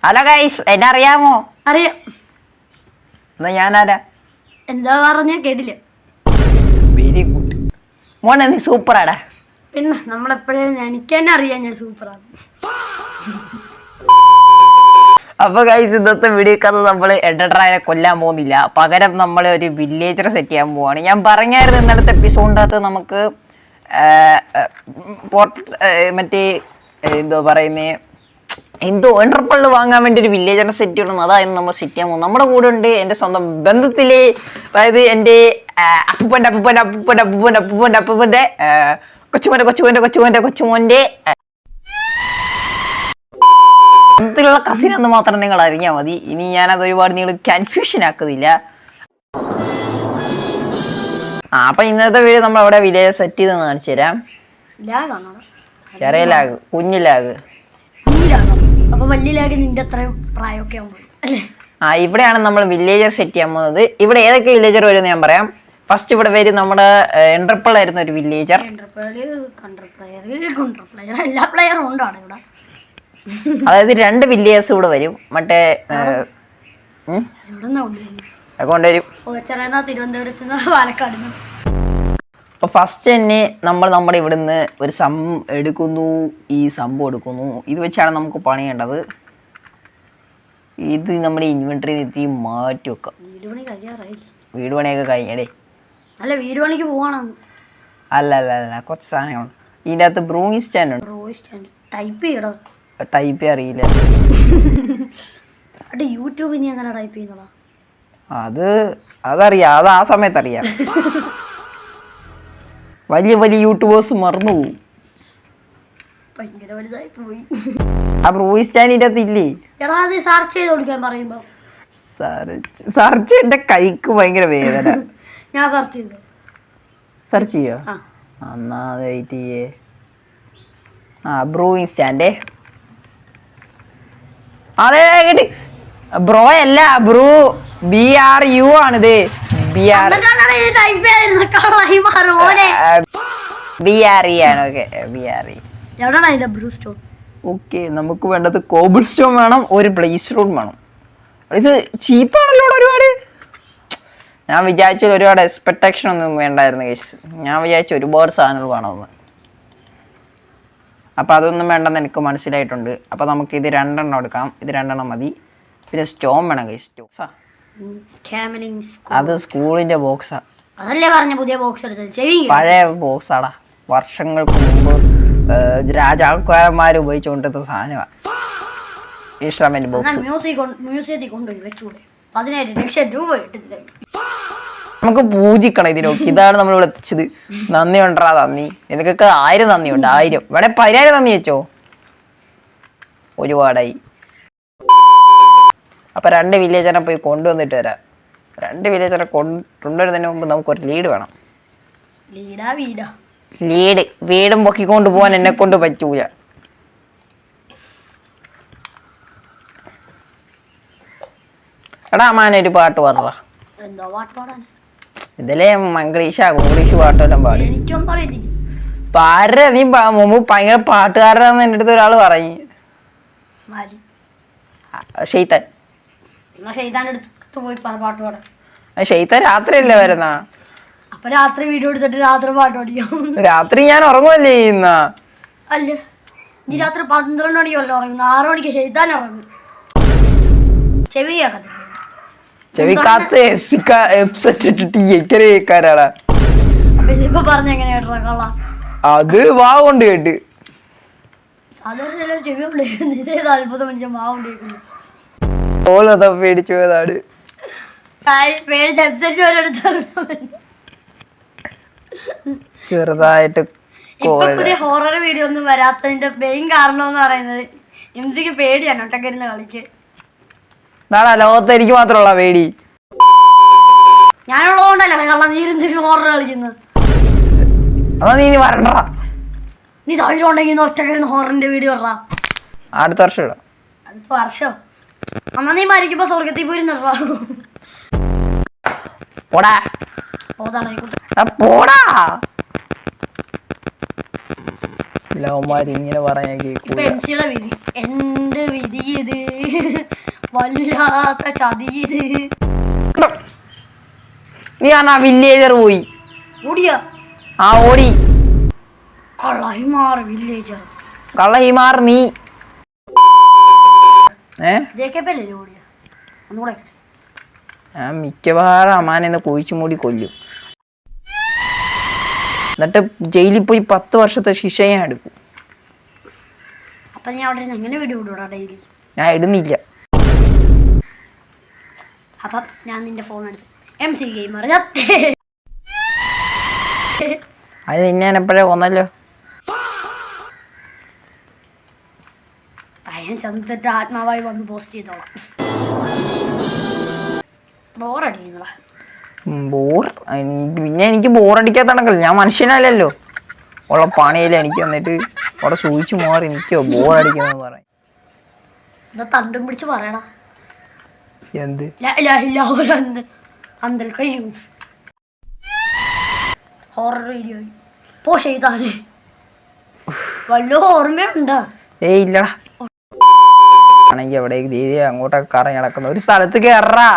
Hello guys, എന്നെ അറിയാമോ? അറിയാം. എന്നാ ഞാനാരാ? എന്താ പറഞ്ഞ കേട്ടില്ല. വെരി ഗുഡ് മോനെ, നീ സൂപ്പറാടാ. പിന്നെ നമ്മളെപ്പോഴും എനിക്ക് തന്നെ അറിയാം ഞാൻ സൂപ്പറാണ്. അപ്പൊ ഗൈസ്, ഇന്നത്തെ വീഡിയോക്കകത്ത് നമ്മൾ എഡ്രനെ കൊല്ലാൻ പോകുന്നില്ല. പകരം നമ്മൾ ഒരു വില്ലേജറെ സെറ്റ് ചെയ്യാൻ പോവാണ്. ഞാൻ പറഞ്ഞായിരുന്നു ഇന്നലത്തെ എപ്പിസോഡിൻ്റെ അകത്ത് നമുക്ക് മറ്റേ എന്തോ പറയുന്നേ, എന്തോ എൻട്രപ്പള്ളി വാങ്ങാൻ വേണ്ടി ഒരു വില്ലേജറിനെ സെറ്റ് ചെയ്യണം. അതായിരുന്നു നമ്മൾ സെറ്റ് ചെയ്യാൻ പോകുന്നത്. നമ്മുടെ കൂടെ ഉണ്ട് എൻ്റെ സ്വന്തം ബന്ധത്തിലെ, അതായത് എൻ്റെ അപ്പൂപ്പൻ്റെ അപ്പൂപ്പൻ്റെ അപ്പൂപ്പൻ്റെ അപ്പൂപ്പൻ്റെ അപ്പൂപ്പൻ്റെ അപ്പൂപ്പൻ്റെ കൊച്ചുമോൻ്റെ കൊച്ചുമോൻ്റെ കൊച്ചുമോൻ്റെ കൊച്ചുമോൻ്റെ ബന്ധത്തിലുള്ള കസിൻ എന്ന് മാത്രം നിങ്ങൾ അറിഞ്ഞാൽ മതി. ഇനി ഞാനത് ഒരുപാട് നിങ്ങൾ കൺഫ്യൂഷൻ ആക്കുന്നില്ല. അപ്പൊ ഇന്നത്തെ വീഡിയോ നമ്മൾ അവിടെ വില്ലേജ് സെറ്റ് ചെയ്ത് കാണിച്ചു തരാം. ചെറിയ ലാഗ്, കുഞ്ഞു ലാഗ്. അപ്പൊ വലിയ ലാഗ് നിന്റെ അത്രയും പ്രായമൊക്കെ ആവുമ്പോൾ ഇവിടെയാണ് നമ്മൾ വില്ലേജർ സെറ്റ് ചെയ്യാൻ പോകുന്നത്. ഇവിടെ ഏതൊക്കെ വില്ലേജർ വരും ഞാൻ പറയാം. ഫസ്റ്റ് ഇവിടെ വരും നമ്മുടെ എൻട്രപ്പിൾ ആയിരുന്ന ഒരു വില്ലേജർ. എല്ലാ പ്ലെയറും ഉണ്ടാണ് ഇവിടെ. അതായത് 2 വില്ലേജേഴ്സ് ഇവിടെ വരും. മറ്റേ കൊണ്ടുവരും തിരുവനന്തപുരത്ത് പാലക്കാട്. അപ്പൊ ഫസ്റ്റ് തന്നെ നമ്മൾ നമ്മുടെ ഇവിടുന്ന് ഒരു എടുക്കുന്നു. ഈ സംഭവം എടുക്കുന്നു. ഇത് വെച്ചാണ് നമുക്ക് പണിയേണ്ടത്. ഇത് നമ്മുടെ ഇൻവെന്ററി എത്തി മാറ്റി വെക്കാം. വീട് പണിയൊക്കെ കഴിഞ്ഞടേ. അല്ല, വീട് പണിക്ക് പോവാണ്. അല്ല കുറച്ച് സാധനങ്ങളുണ്ട് ഇതിൻ്റെ അകത്ത്. ബ്രൂയിങ് സ്റ്റാൻഡ് ഉണ്ട്. ടൈപ്പ് ചെയ്യണം. ടൈപ്പ് അറിയില്ല. യൂട്യൂബിൽ നീ എങ്ങനെ ടൈപ്പ് ചെയ്യുന്നതാ? അതറിയാം. അത് ആ സമയത്ത് അറിയാം. വലിയ വലിയ യൂട്യൂബേഴ്സ് മറന്നു പോകും. ഭയങ്കര വലുതായി പോയി. ആ ബ്രൂയിങ് സ്റ്റാൻഡിൻ്റെ അകത്ത് ഇല്ലേ? സെർച്ച് ചെയ്ത് കൊടുക്കാൻ പറയുമ്പോ സെർച്ച് എന്റെ കൈക്ക് ഭയങ്കര വേദന. ഞാൻ സെർച്ച് ചെയ്യോ? എന്നാ വെയിറ്റ് ചെയ്യേ. ബ്രൂയിങ് സ്റ്റാൻഡേ. അതെ കേട്ടി. ബ്രോ അല്ല, ബ്രൂ BRU ആണിത്. BRE ആണ്. Okay, BRE. ഓക്കെ, നമുക്ക് വേണ്ടത് കോബിൾ സ്റ്റോൺ വേണം, ഒരു ബ്ലേസ് റോഡ് വേണം. ഇത് ചീപ്പാണല്ലോ ഒരുപാട്. ഞാൻ വിചാരിച്ചു ഒരുപാട് എക്സ്പെക്ടേഷൻ ഒന്നും വേണ്ടായിരുന്നു കേസ്. ഞാൻ വിചാരിച്ചു ഒരുപാട് സാധനങ്ങൾ വേണമെന്ന്. അപ്പം അതൊന്നും വേണ്ടെന്ന് എനിക്ക് മനസ്സിലായിട്ടുണ്ട്. അപ്പം നമുക്ക് ഇത് 2 എണ്ണം എടുക്കാം. ഇത് 2 എണ്ണം മതി. പിന്നെ സ്റ്റോൺ വേണം കേസ്. അത് സ്കൂളിന്റെ ബോക്സാ. പഴയ ബോക്സാടാ. വർഷങ്ങൾക്ക് മുമ്പ് രാജാക്കന്മാർ ഉപയോഗിച്ചുകൊണ്ടിരുന്ന സാധനമാണ് ഇൻസ്ട്രുമെന്റ് ബോക്സ്. നമുക്ക് പൂജിക്കണം ഇതിനൊക്കെ. ഇതാണ് നമ്മളിവിടെ എത്തിച്ചത്. നന്ദി ഉണ്ടാ നന്ദി. നിനക്കൊക്കെ 1000 നന്ദിയുണ്ട്. 1000 ഇവിടെ 10,000 നന്ദി വെച്ചോ. ഒരുപാടായി. അപ്പൊ 2 വില്ലേജറെ പോയി കൊണ്ടുവന്നിട്ട് വരാം. 2 വില്ലേജറെ കൊണ്ടുവരുന്നതിന് മുമ്പ് നമുക്കൊരു ലീഡ് വേണം. ലീഡ് വീടും പൊക്കിക്കൊണ്ട് പോകാൻ എന്നെ കൊണ്ട് പറ്റൂല. എടാ മാനൊരു പാട്ട് പാട. ഇതിലെ മംഗ്ലീഷ് പാട്ടെല്ലാം പാടി. പാര നീ മുമ്പ് ഭയങ്കര പാട്ടുകാരനാന്ന് എൻ്റെ അടുത്ത് ഒരാൾ പറഞ്ഞു. ഷെയ്ത്താൻ. ഷെയ്ത്താൻ രാത്രിയല്ലേ വരുന്ന? അപ്പൊ രാത്രി വീഡിയോ എടുത്തിട്ട് രാത്രി പാട്ട് പാടിയോ? രാത്രി ഞാൻ ഉറങ്ങുമല്ലേ ചെയ്യുന്ന? അല്ല, നീ രാത്രി 12 മണിക്കല്ലോ ഉറങ്ങുന്നു. 6 മണിക്ക് ഷെയ്ത്താൻ ഉറങ്ങും. ചെവിക്കാത്ത കേൾക്കാനാടാ. ഇതിപ്പോ പറഞ്ഞ എങ്ങനെയാ? അത് വാ കൊണ്ട് കേട്ട്. സാധാരണ ചെവി 40 മനുഷ്യൻ വാ കൊണ്ട് കേൾക്കുന്നു. പേടിച്ചു പോയതാണ്. ചെറുതായിട്ട് ഹൊറർ വീഡിയോ ഒന്നും വരാത്തതിന്റെ മെയിൻ കാരണം എന്ന് പറയുന്നത് എംസിക്ക് പേടിയാണ് ഒറ്റയ്ക്ക് ഇരുന്ന് കളിക്ക്. ലോകത്ത് എനിക്ക് മാത്രമുള്ള പേടി. ഞാനുള്ളതുകൊണ്ടല്ലേ കള്ള നീ ഹൊറർ കളിക്കുന്നത്. അതാ നീ വരണ്ട. നീ ധൈര്യം ഉണ്ടെങ്കിൽ ഒറ്റയ്ക്ക് ഇരുന്ന് ഹൊററിന്റെ വീഡിയോ ഇടാ. അടുത്ത വർഷം ഇടാം. അടുത്ത വർഷം എന്നാ നീ മരിക്കുമ്പോ സ്വർഗത്തിൽ പോയിരുന്നോ? പോടാ പോടാ. ലവന്മാര് ഇങ്ങനെ പറയാൻ ഇപ്പൊ കേൾക്കൂല. എംസിയുടെ വിധി, എന്ത് വിധി ഇത്, വല്ലാത്ത ചതി ഇത്. നീ ആ വില്ലേജർ പോയി. ഓടിയാ ആ ഓടി. കൊള്ളായി മാറി വില്ലേജർ. കള്ള ഹിമാർ നീ. ജേക്കപ്പല്ലേ ഓടിയ ഒന്നുകൂടെ. ഞാൻ മിക്കവാറും അമാനെന്ന് കുഴിച്ചു മൂടി കൊല്ലും. എന്നിട്ട് ജയിലിൽ പോയി 10 വർഷത്തെ ശിക്ഷ ഞാൻ എടുക്കും. അപ്പൊ നീ അവിടെ എങ്ങനെ വീഡിയോ ഇടൂടാ ഡെയിലി? ഞാൻ ഇടുന്നില്ല. അപ്പൊ ഞാൻ നിന്റെ ഫോൺ എടുത്ത് MC ഗെയിമർ അത് നിന്നെ ഞാൻ എപ്പോഴേ കൊന്നല്ലോ. ഞാൻ ചന്ദ്രന്റെ ആത്മാവായി വന്ന് പോസ്റ്റ് ചെയ്തോളാം. ബോറടിക്കുങ്ങളാ. പിന്നെ എനിക്ക് ബോറടിക്കാത്തണക്കല്ലോ, ഞാൻ മനുഷ്യനല്ലല്ലോ. ഉള്ള പണിയില്ല എനിക്ക് വന്നിട്ട് അവിടെ സൂചിച്ചു മാറി നിൽക്കോ ബോറടിക്കുന്ന പറയും. തണ്ടും പിടിച്ച് പറയടാ. എന്ത് ഹൊറർ വീഡിയോ പോ ചെയ്താല് വല്ല ഓർമ്മയുണ്ടോ? ഏയ് ഇല്ലടാ. ആണെങ്കി അവിടെ അങ്ങോട്ടൊക്കെ കറങ്ങി നടക്കുന്ന ഒരു സ്ഥലത്ത് കേറാ.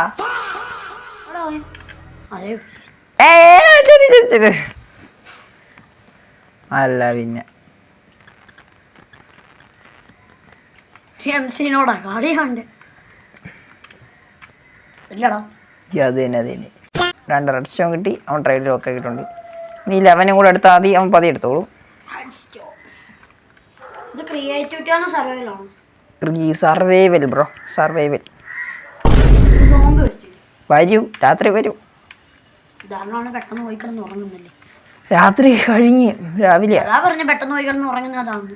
അല്ല പിന്നെ എംസിനോടാ കളിയാണ്ട് ഇല്ലടാ. അത് തന്നെ 2 റെഡ് സ്റ്റോൺ കിട്ടി. അവൻ ട്രൈഡിൽ ഒക്കെ കിട്ടുന്നുണ്ട്. നീ 11 കൂടെ എടുത്താൽ മതി, അവൻ 10 എടുത്തോളൂ. ഇത് ക്രിയേറ്റിവിറ്റി ആണോ സർവൈവൽ ആണോ? Survival bro, survival. വരൂ, രാത്രി വരൂ. പെട്ടെന്ന് പോയി കിടന്ന് ഉറങ്ങുന്നില്ലേ? രാത്രി കഴിഞ്ഞ് രാവിലെ അതാ പറഞ്ഞ പെട്ടെന്ന് പോയി കിടന്ന് ഉറങ്ങുന്നതാണ്.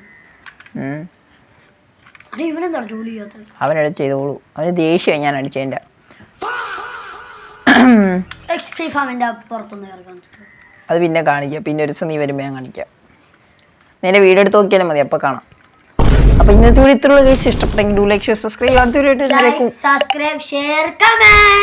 അടി ഇവനെന്താ ജോലി ചെയ്യാത്തത്? അവനടിച്ച് ചെയ്തോളൂ. അവന് ദേഷ്യം ഞാൻ അടിച്ചതിൻ്റെ. അത് പിന്നെ കാണിക്കാം. പിന്നെ ഒരു ദിവസം നീ വരുമ്പോൾ ഞാൻ കാണിക്കാം. നിന്റെ വീഡിയോ എടുത്ത് നോക്കിയാലും മതി, അപ്പൊ കാണാം. അപ്പൊ ഇന്നത്തെ വീഡിയോ ഇത്രയുള്ള കേസ് ഇഷ്ടപ്പെട്ടെങ്കിൽ like, share, subscribe. Subscribe, share, comment.